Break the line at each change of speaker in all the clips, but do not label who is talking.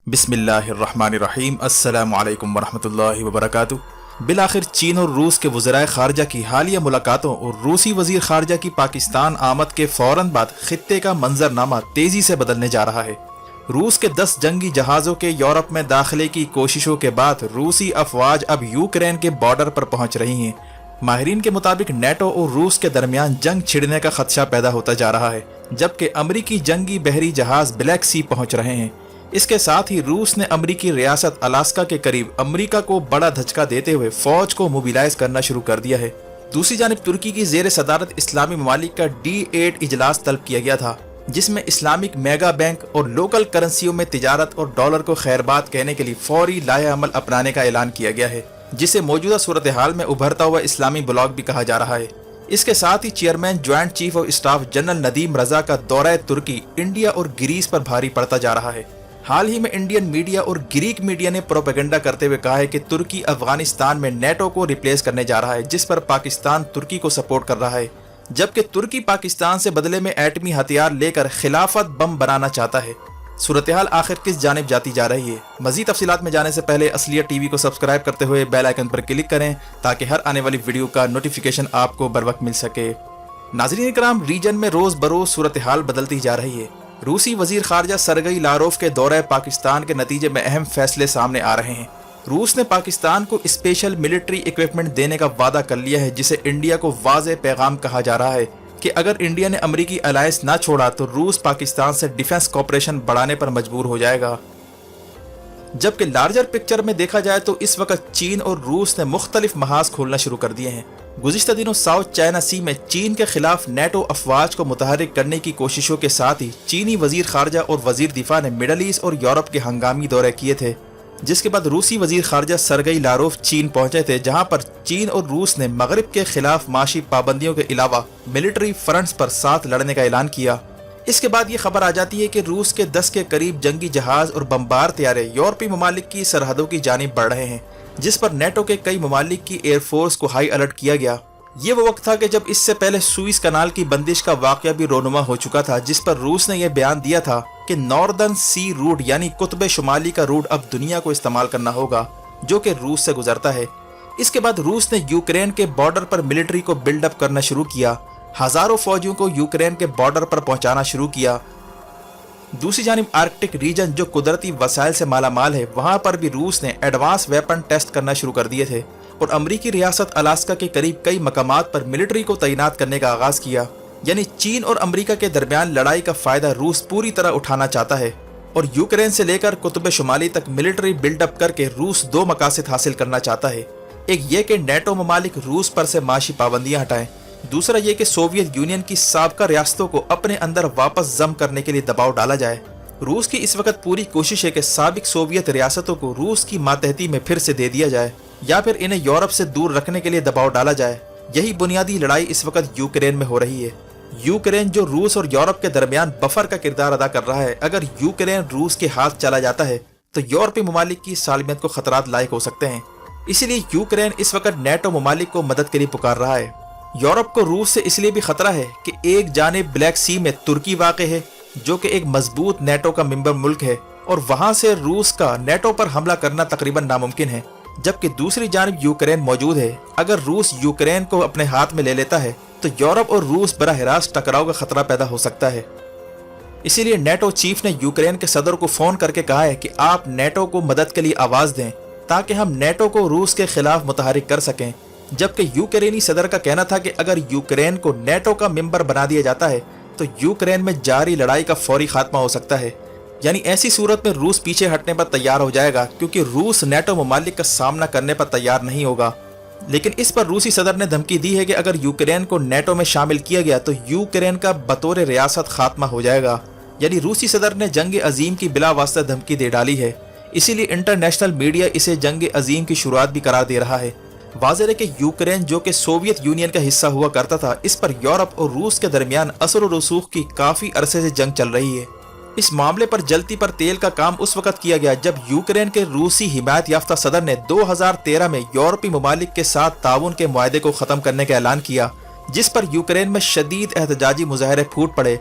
बिस्मिल्लाहिर्रहमानिर्रहीम। अस्सलामु अलैकुम वरहमतुल्लाहि वबरकातुहू। बिलाखिर चीन और रूस के वज़राए ख़ारजा की हालिया मुलाकातों और रूसी वज़ीर ख़ारजा की पाकिस्तान आमद के फ़ौरन बाद ख़ित्ते का मंजरनामा तेज़ी से बदलने जा रहा है। रूस के 10 जंगी जहाज़ों के यूरोप में दाखिले की कोशिशों के बाद रूसी अफवाज अब यूक्रेन के बॉर्डर पर पहुंच रही हैं। माहिरीन के मुताबिक नेटो और रूस के दरमियान जंग छिड़ने का खदशा पैदा होता जा रहा है, जबकि अमरीकी जंगी बहरी जहाज ब्लैक सी पहुंच रहे हैं। इसके साथ ही रूस ने अमरीकी रियासत अलास्का के करीब अमरीका को बड़ा धचका देते हुए फौज को मोबिलाइज करना शुरू कर दिया है। दूसरी जानिब तुर्की की जेर सदारत इस्लामी ममालिक का D8 इजलास तलब किया गया था, जिसमें इस्लामिक मेगा बैंक और लोकल करेंसियों में तिजारत और डॉलर को खैरबाद कहने के लिए फौरी लाहे अमल अपनाने का ऐलान किया गया है, जिसे मौजूदा सूरत हाल में उभरता हुआ इस्लामी ब्लॉक भी कहा जा रहा है। इसके साथ ही chairman joint chief of staff general Nadeem Raza का दौरा तुर्की इंडिया और ग्रीस पर भारी पड़ता जा रहा है। हाल ही में इंडियन मीडिया और ग्रीक मीडिया ने प्रोपेगेंडा करते हुए कहा है कि तुर्की अफगानिस्तान में नेटो को रिप्लेस करने जा रहा है, जिस पर पाकिस्तान तुर्की को सपोर्ट कर रहा है, जबकि तुर्की पाकिस्तान से बदले में एटमी हथियार लेकर खिलाफत बम बनाना चाहता है। सूरत हाल आखिर किस जानिब जाती जा रही है? मजीद तफसीलात में जाने से पहले असलियत टीवी को सब्सक्राइब करते हुए बेल आइकन पर क्लिक करें ताकि हर आने वाली वीडियो का नोटिफिकेशन आपको बर वक्त मिल सके। नाज़रीन इकराम, रीजन में रोज बरोज सूरत हाल बदलती जा रही है। रूसी वजीर खारजा सरगई लारोफ के दौरे पाकिस्तान के नतीजे में अहम फैसले सामने आ रहे हैं। रूस ने पाकिस्तान को स्पेशल मिलिट्री इक्विपमेंट देने का वादा कर लिया है, जिसे इंडिया को वाज़ेह पैगाम कहा जा रहा है कि अगर इंडिया ने अमरीकी अलायंस ना छोड़ा तो रूस पाकिस्तान से डिफेंस कॉपरेशन बढ़ाने पर मजबूर हो जाएगा। जबकि लार्जर पिक्चर में देखा जाए तो इस वक्त चीन और रूस ने मुख्तलिफ महाज खोलना शुरू कर दिए हैं। गुज़िश्ता दिनों साउथ चाइना सी में चीन के खिलाफ नेटो अफवाज को मुतहरिक करने की कोशिशों के साथ ही चीनी वजीर खारजा और वजीर दिफा ने मिडल ईस्ट और यूरोप के हंगामी दौरे किए थे, जिसके बाद रूसी वजीर खारजा सरगई लारोफ चीन पहुंचे थे, जहां पर चीन और रूस ने मगरिब के खिलाफ माशी पाबंदियों के अलावा मिलिट्री फ्रंट्स पर साथ लड़ने का ऐलान किया। इसके बाद ये खबर आ जाती है कि रूस के 10 के करीब जंगी जहाज और बमबार तैयारे यूरोपीय ममालिक की सरहदों की जानिब बढ़ रहे हैं, जिस पर नेटो के कई ममालिक की एयरफोर्स को हाई अलर्ट किया गया। ये वो वक्त था कि जब इससे पहले सुइस कनाल की बंदिश का वाकया भी रोनुमा हो चुका था, जिस पर रूस ने यह बयान दिया था कि नॉर्दर्न सी रूट यानी कुतुब शुमाली का रूट अब दुनिया को इस्तेमाल करना होगा, जो कि रूस से गुजरता है। इसके बाद रूस ने यूक्रेन के बॉर्डर पर मिलिट्री को बिल्डअप करना शुरू किया, हजारों फौजियों को यूक्रेन के बॉर्डर पर पहुंचाना शुरू किया। दूसरी जानिब आर्कटिक रीजन जो कुदरती वसाइल से मालामाल है, वहां पर भी रूस ने एडवांस वेपन टेस्ट करना शुरू कर दिए थे और अमरीकी रियासत अलास्का के करीब कई मकामात पर मिलिट्री को तैनात करने का आगाज किया। यानी चीन और अमरीका के दरमियान लड़ाई का फायदा रूस पूरी तरह उठाना चाहता है और यूक्रेन से लेकर कुतुब शुमाली तक मिलिट्री बिल्डअप करके रूस 2 मकासद हासिल करना चाहता है। एक ये कि नेटो ममालिक रूस पर से माशी पाबंदियां हटाएं, दूसरा ये कि सोवियत यूनियन की साबका रियासतों को अपने अंदर वापस जम करने के लिए दबाव डाला जाए। रूस की इस वक्त पूरी कोशिश है कि साबिक सोवियत रियासतों को रूस की मातहती में फिर से दे दिया जाए या फिर इन्हें यूरोप से दूर रखने के लिए दबाव डाला जाए। यही बुनियादी लड़ाई इस वक्त यूक्रेन में हो रही है। यूक्रेन जो रूस और यूरोप के दरमियान बफर का किरदार अदा कर रहा है, अगर यूक्रेन रूस के हाथ चला जाता है तो यूरोपीय ममालिक की सालमियत को खतरात लायक हो सकते हैं। इसीलिए यूक्रेन इस वक्त नेटो ममालिक को मदद के लिए पुकार रहा है। यूरोप को रूस से इसलिए भी खतरा है कि एक जानिब ब्लैक सी में तुर्की वाक़ है, जो कि एक मजबूत नेटो का मेंबर मुल्क है और वहां से रूस का नेटो पर हमला करना तकरीबन नामुमकिन है, जबकि दूसरी जानिब यूक्रेन मौजूद है। अगर रूस यूक्रेन को अपने हाथ में ले लेता है तो यूरोप और रूस बराह रास्त टकराव का खतरा पैदा हो सकता है। इसीलिए नेटो चीफ ने यूक्रेन के सदर को फोन करके कहा है कि आप नेटो को मदद के लिए आवाज दें ताकि हम नेटो को रूस के खिलाफ मुतहरिक कर सकें। जबकि यूक्रेनी सदर का कहना था कि अगर यूक्रेन को नेटो का मेंबर बना दिया जाता है तो यूक्रेन में जारी लड़ाई का फौरी खात्मा हो सकता है। यानी ऐसी सूरत में रूस पीछे हटने पर तैयार हो जाएगा, क्योंकि रूस नेटो ममालिक का सामना करने पर तैयार नहीं होगा। लेकिन इस पर रूसी सदर ने धमकी दी है कि अगर यूक्रेन को नेटो में शामिल किया गया तो यूक्रेन का बतौर रियासत खात्मा हो जाएगा। यानी रूसी सदर ने जंग अजीम की बिला वास्ता धमकी दे डाली है। इसीलिए इंटरनेशनल मीडिया इसे जंग अजीम की शुरुआत भी करार दे रहा है। वाज़ेह है कि यूक्रेन जो कि सोवियत यूनियन का हिस्सा हुआ करता था, इस पर यूरोप और रूस के दरमियान असर और रसूख की काफी अरसे से जंग चल रही है। इस मामले पर जलती पर तेल का काम उस वक्त किया गया जब यूक्रेन के रूसी हिमायत याफ्ता सदर ने 2013 में यूरोपीय ममालिक के साथ ताउन के मुआहदे को खत्म करने का ऐलान किया, जिस पर यूक्रेन में शदीद एहतजाजी मुजाहरे फूट पड़े।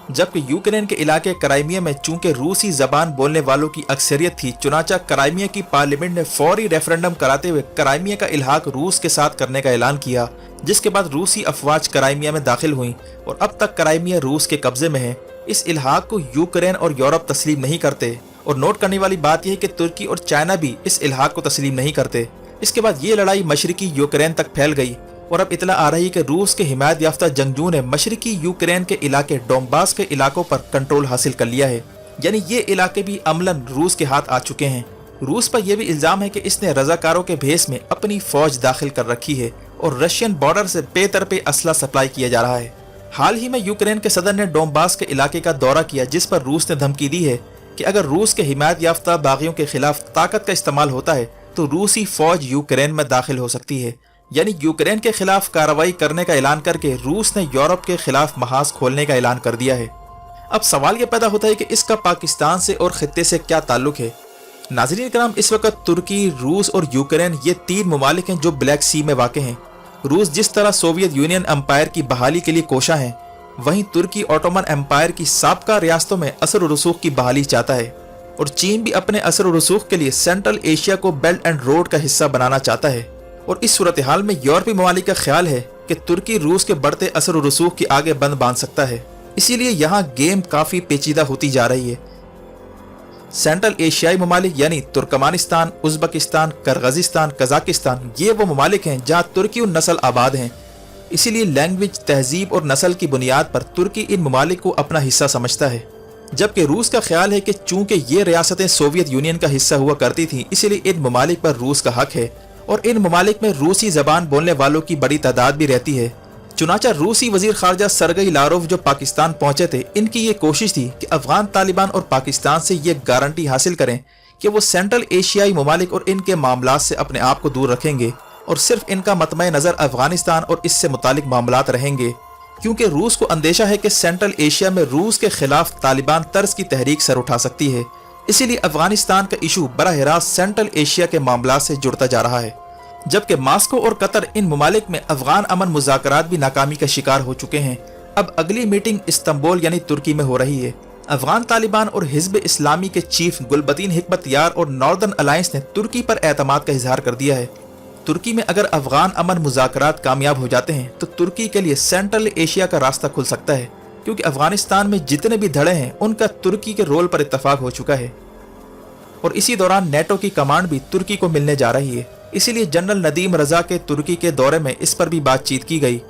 जबकि यूक्रेन के इलाके क्राइमिया में चूंकि रूसी जबान बोलने वालों की अक्सरियत थी, चुनाचा क्राइमिया की पार्लियामेंट ने फौरी रेफरेंडम कराते हुए क्राइमिया का इल्हाक रूस के साथ करने का ऐलान किया, जिसके बाद रूसी अफवाज क्राइमिया में दाखिल हुई और अब तक क्राइमिया रूस के कब्जे में है। इस इल्हाक को यूक्रेन और यूरोप तस्लीम नहीं करते और नोट करने वाली बात यह है कि तुर्की और चाइना भी इस इल्हाक को तस्लीम नहीं करते। इसके बाद ये लड़ाई मशरकी यूक्रेन तक फैल गई और अब इतला आ रही है कि रूस के हिमायत याफ्ता जंगजू ने मशरकी यूक्रेन के इलाके डोंबास के इलाकों पर कंट्रोल हासिल कर लिया है, यानी ये इलाके भी अमलन रूस के हाथ आ चुके हैं। रूस पर यह भी इल्जाम है कि इसने रजाकारों के भेस में अपनी फौज दाखिल कर रखी है और रशियन बॉर्डर से बेतरपे असला सप्लाई किया जा रहा है। हाल ही में यूक्रेन के सदर ने डोंबास के इलाके का दौरा किया, जिस पर रूस ने धमकी दी है कि अगर रूस के हिमायत याफ्ता बागियों के खिलाफ ताकत का इस्तेमाल होता है तो रूसी फौज यूक्रेन में दाखिल हो सकती है। यानी यूक्रेन के खिलाफ कार्रवाई करने का ऐलान करके रूस ने यूरोप के खिलाफ महाज खोलने का ऐलान कर दिया है। अब सवाल यह पैदा होता है कि इसका पाकिस्तान से और खित्ते से क्या ताल्लुक है। नाज़रीन कराम, इस वक्त तुर्की, रूस और यूक्रेन ये तीन ममालिक हैं जो ब्लैक सी में वाक़ हैं। रूस जिस तरह सोवियत यूनियन एम्पायर की बहाली के लिए कोशा है, वहीं तुर्की ऑटोमन एम्पायर की साबका रियासतों में असर और रसूख की बहाली चाहता है और चीन भी अपने असर और रसूख के लिए सेंट्रल एशिया को बेल्ट एंड रोड का हिस्सा बनाना चाहता है। और इस सूरत हाल में यूरोपीय ममालिक का ख्याल है कि तुर्की रूस के बढ़ते असर और रसूख के आगे बंद बांध सकता है, इसीलिए यहाँ गेम काफ़ी पेचीदा होती जा रही है। सेंट्रल एशियाई ममालिक यानी तुर्कमानिस्तान, उज़्बेकिस्तान, किर्गिज़स्तान, कजाकिस्तान ये वो ममालिक हैं जहाँ तुर्की और नस्ल आबाद हैं, इसीलिए लैंग्वेज, तहजीब और नस्ल की बुनियाद पर तुर्की इन ममालिक को अपना हिस्सा समझता है। जबकि रूस का ख्याल है कि चूंकि ये रियासतें सोवियत यूनियन का हिस्सा हुआ करती थीं, इसीलिए इन ममालिक पर रूस का हक है और इन ममालिक में रूसी जबान बोलने वालों की बड़ी तादाद भी रहती है। चुनाचा रूसी वजीर खारजा सरगई लारोव जो पाकिस्तान पहुंचे थे, इनकी ये कोशिश थी कि अफगान तालिबान और पाकिस्तान से ये गारंटी हासिल करें कि वो सेंट्रल एशियाई ममालिक और इनके मामलात से अपने आप को दूर रखेंगे और सिर्फ इनका मतमय नज़र अफगानिस्तान और इससे मुतालिक मामलात रहेंगे, क्योंकि रूस को अंदेशा है कि सेंट्रल एशिया में रूस के खिलाफ तालिबान तर्ज की तहरीक सर उठा सकती है। इसीलिए अफगानिस्तान का इशू बराह रास्त सेंट्रल एशिया के मामलात से जुड़ता जा रहा है। जबकि मास्को और कतर इन ममालिक में अफगान अमन मुज़ाकरात भी नाकामी का शिकार हो चुके हैं। अब अगली मीटिंग इस्तांबुल यानी तुर्की में हो रही है। अफगान तालिबान और हिज़्ब इस्लामी के चीफ गुलबदीन हिकमत यार और नॉर्दर्न अलायंस ने तुर्की पर एतमाद का इजहार कर दिया है। तुर्की में अगर अफगान अमन मुज़ाकरात कामयाब हो जाते हैं तो तुर्की के लिए सेंट्रल एशिया का रास्ता खुल सकता है, क्योंकि अफगानिस्तान में जितने भी धड़े हैं उनका तुर्की के रोल पर इत्तफाक हो चुका है और इसी दौरान नेटो की कमांड भी तुर्की को मिलने जा रही है। इसीलिए जनरल नदीम रजा के तुर्की के दौरे में इस पर भी बातचीत की गई,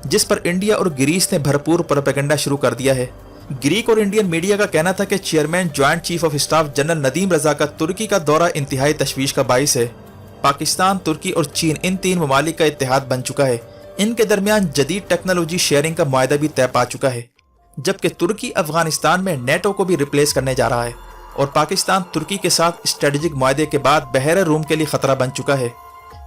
जिस पर इंडिया और ग्रीस ने भरपूर प्रोपेगेंडा शुरू कर दिया है। ग्रीक और इंडियन मीडिया का कहना था कि chairman joint chief of staff general Nadeem Raza का तुर्की का दौरा इंतहाई तशवीश का बाइस है। पाकिस्तान, तुर्की और चीन इन तीन ममालिक का इत्तेहाद बन चुका है। इनके दरमियान जदीद टेक्नोलॉजी शेयरिंग का मुआहदा भी तय पा चुका है, जबकि तुर्की अफगानिस्तान में नेटो को भी रिप्लेस करने जा रहा है और पाकिस्तान तुर्की के साथ स्ट्रेटेजिक मुआहदे के बाद बहरे रूम के लिए खतरा बन चुका है।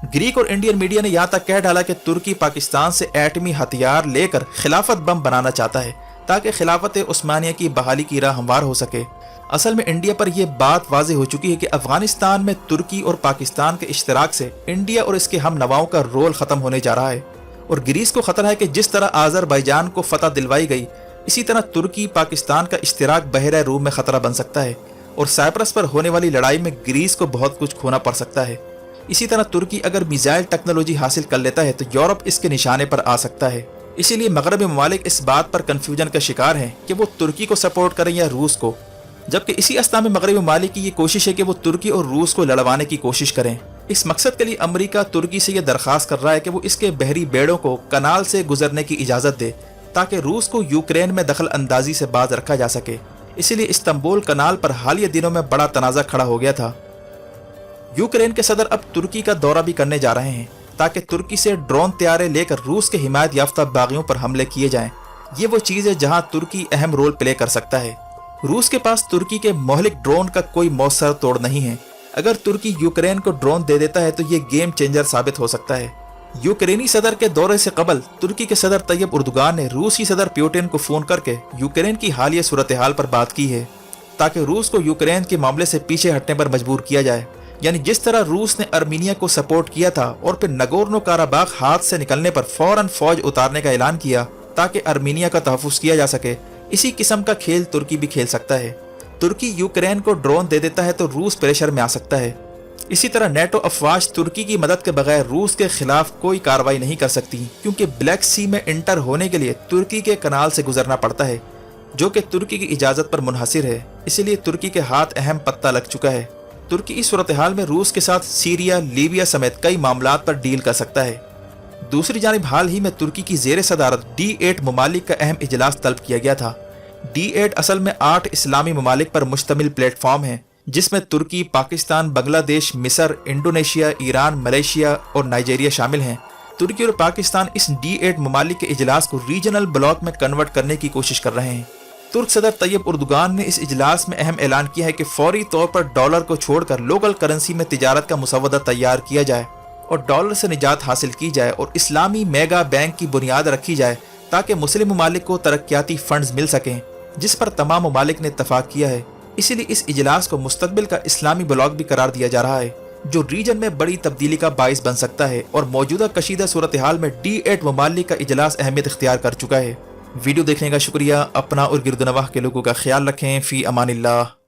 ग्रीक और इंडियन मीडिया ने यहाँ तक कह डाला कि तुर्की पाकिस्तान से एटमी हथियार लेकर खिलाफत बम बनाना चाहता है ताकि खिलाफत उस्मानिया की बहाली की राह हमवार हो सके। असल में इंडिया पर यह बात वाज़ेह हो चुकी है कि अफगानिस्तान में तुर्की और पाकिस्तान के इश्तराक से इंडिया और इसके हम नवाओं का रोल ख़त्म होने जा रहा है और ग्रीस को खतरा है कि जिस तरह आज़रबाईजान को फतह दिलवाई गई, इसी तरह तुर्की पाकिस्तान का इश्तराक बहरे रूम में खतरा बन सकता है और साइप्रस पर होने वाली लड़ाई में ग्रीस को बहुत कुछ खोना पड़ सकता है। इसी तरह तुर्की अगर मिसाइल टेक्नोलॉजी हासिल कर लेता है तो यूरोप इसके निशाने पर आ सकता है। इसीलिए मगरबी ममालिक इस बात पर कन्फ्यूजन का शिकार हैं कि वो तुर्की को सपोर्ट करें या रूस को, जबकि इसी अवस्था में मगरबी ममालिक की ये कोशिश है कि वो तुर्की और रूस को लड़वाने की कोशिश करें। इस मकसद के लिए अमरीका तुर्की से यह दरख्वास्त कर रहा है कि वो इसके बहरी बेड़ों को कनाल से गुजरने की इजाज़त दे ताकि रूस को यूक्रेन में दखल अंदाजी से बाज रखा जा सके। इसीलिए इस्तांबुल कनाल पर हालिया दिनों में बड़ा तनाज़ा खड़ा हो गया था। यूक्रेन के सदर अब तुर्की का दौरा भी करने जा रहे हैं ताकि तुर्की से ड्रोन तैयारे लेकर रूस के हिमायत याफ्ता बागियों पर हमले किए जाएं। ये वो चीज़ है जहां तुर्की अहम रोल प्ले कर सकता है। रूस के पास तुर्की के मोहलिक ड्रोन का कोई मौसर तोड़ नहीं है। अगर तुर्की यूक्रेन को ड्रोन दे देता है तो ये गेम चेंजर साबित हो सकता है। यूक्रेनी सदर के दौरे से कबल तुर्की के सदर तैयब उर्दुगान ने रूसी सदर पुतिन को फ़ोन करके यूक्रेन की हालिया सूरत हाल पर बात की है ताकि रूस को यूक्रेन के मामले से पीछे हटने पर मजबूर किया जाए। यानी जिस तरह रूस ने अर्मीनिया को सपोर्ट किया था और फिर नगोर्नो काराबाख हाथ से निकलने पर फौरन फौज उतारने का ऐलान किया ताकि अर्मीनिया का तहफ़्फ़ुज़ किया जा सके, इसी किस्म का खेल तुर्की भी खेल सकता है। तुर्की यूक्रेन को ड्रोन दे देता है तो रूस प्रेशर में आ सकता है। इसी तरह नेटो अफवाज तुर्की की मदद के बगैर रूस के खिलाफ कोई कार्रवाई नहीं कर सकती, क्योंकि ब्लैक सी में इंटर होने के लिए तुर्की के कनाल से गुजरना पड़ता है, जो कि तुर्की की इजाज़त पर मुनहसिर है। इसीलिए तुर्की के हाथ अहम पत्ता लग चुका है। तुर्की इस सूरत हाल में रूस के साथ सीरिया, लीबिया समेत कई मामलात पर डील कर सकता है। दूसरी जानिब हाल ही में तुर्की की ज़ेर सदारत D8 ममालिक का अहम इजलास तलब किया गया था। D8 असल में 8 इस्लामी ममालिक पर मुश्तमिल प्लेटफॉर्म है, जिसमें तुर्की, पाकिस्तान, बांग्लादेश, मिस्र, इंडोनेशिया, ईरान, मलेशिया और नाइजीरिया शामिल हैं। तुर्की और पाकिस्तान इस D8 ममालिक के इजलास को रीजनल ब्लॉक में कन्वर्ट करने की कोशिश कर रहे हैं। तुर्क सदर तैयब उर्दुगान ने इस इजलास में अहम ऐलान किया है कि फौरी तौर पर डॉलर को छोड़कर लोकल करेंसी में तिजारत का मुसवदा तैयार किया जाए और डॉलर से निजात हासिल की जाए और इस्लामी मेगा बैंक की बुनियाद रखी जाए, ताकि मुस्लिम ममालिक को तरक्याती फंड्स मिल सकें, जिस पर तमाम ममालिक ने इत्तफाक किया है। इसीलिए इस इजलास को मुस्तकबिल का इस्लामी ब्लॉक भी करार दिया जा रहा है, जो रीजन में बड़ी तब्दीली का बाइस बन सकता है। और मौजूदा कशीदा सूरत हाल में D8 ममालिक का इजलास अहमियत इख्तियार कर चुका है। वीडियो देखने का शुक्रिया। अपना और गिरदनवाह के लोगों का ख्याल रखें। फी अमानिल्लाह।